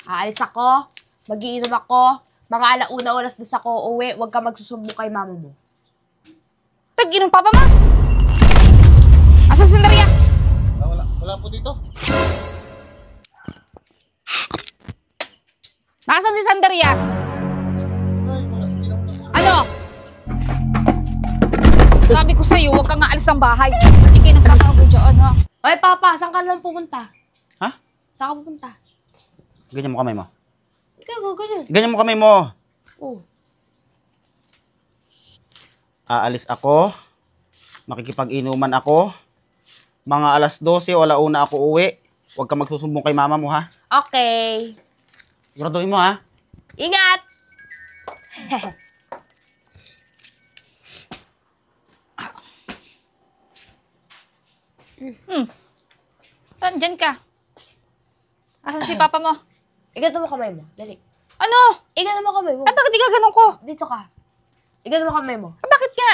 Aalis ako, mag-iinom ako, mga alauna oras dos ako uwi, huwag ka magsusumbong kay mama mo. Tag-inom papa mo? Asan si Sandria? Wala po dito. Nasaan si Sandria? Ano? Sabi ko sa'yo, huwag kang aalis ng bahay. Hindi kayo nagkakaabo dyan, ha? Oy, Papa, saan ka lang pupunta? Ha? Saan ka pupunta? Ganyan mo kamay mo. Ikaw, ganyan. Ganyan mo kamay mo. Oh. Aalis ako. Makikipag-inuman ako. Mga alas 12 o alauna ako uwi. Huwag ka magsusumbong kay mama mo, ha? Okay. Siguraduhin mo, ha? Ingat! Saan dyan ka? Asan si papa mo? Igano mo kamay mo. Dali. Ano? Igano mo kamay mo. Ah, bakit di ka ganun ko? Dito ka. Igano mo kamay mo. Ah, bakit nga?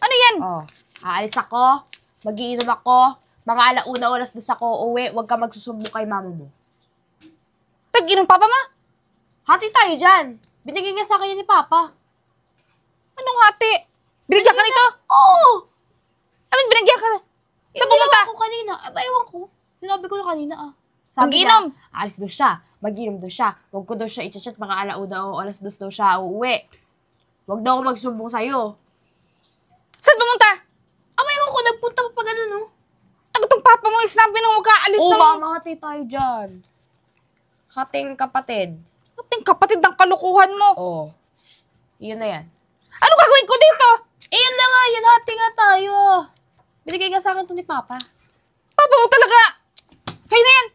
Ano yan? Oh. Aalis ako, mag-iinom ako, mga alauna oras dos ako uwi, huwag ka magsusumbong kay mama mo. Tag-inom papa mo? Hati tayo dyan. Binigay nga sa akin yan ni Papa. Anong hati? Binigyan ka nito? Oo! Amin, binigyan ka. Saan Yung pumunta? ginawa ko kanina. Ewan ko. Sinabi ko na kanina Sabi Mag-inom? niya, aalis daw siya. Mag-inom daw siya. Huwag ko daw siya i-chat mga alauna o alas dos daw siya uuwi. Huwag daw ako magsumbong sa'yo. Saan pumunta? Ewan ko. Nagpunta pa ganun, no? Itong papa mo, sinabi na huwag ka alis Oo, ng... baka mahati tayo dyan. Hating kapatid. Ating kapatid ng kalukuhan mo. Oo. Yun na yan. Ano gagawin ko dito? Iyan na nga, yan. Hati nga tayo. Binigay nga sa akin to ni Papa. Papa mo talaga. Sa'yo na yan.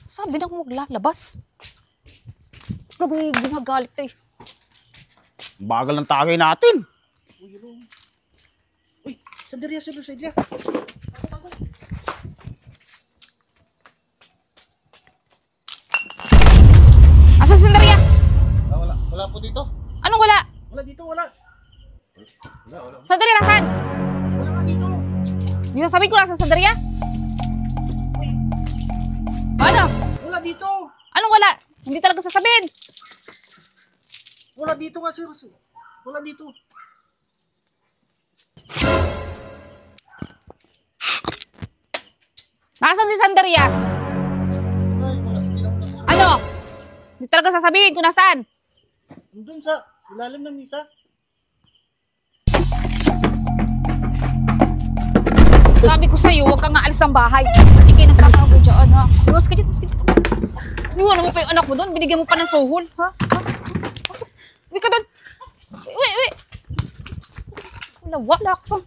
Sabi na kung maglalabas. Lagi ginagalit eh. Bagal ng tagay natin. Uy, Sandria, Sandria. Asan si Sandria? Wala po dito. Anong wala? Wala dito, wala. Sandria, nasaan? Wala nga dito. Dito sabi ko nasa Sandria? Ano? Wala dito. Anong wala? Hindi talaga sasabihin. Wala dito nga, sir. Wala dito. Nasaan si Sandria? Ano? Hindi talaga sasabihin kung nasaan. Nandun sa ilalim ng misa. Sabi ko sa'yo, huwag kang aalis ng bahay. Hindi kayo nagkakaabo dyan, ha? Luwas ka dyan, luwas ka dyan. Iwanan mo pa yung anak mo doon, binigyan mo pa ng suhol, ha? Pasok, uwi ka doon. Uwi. Wala ka.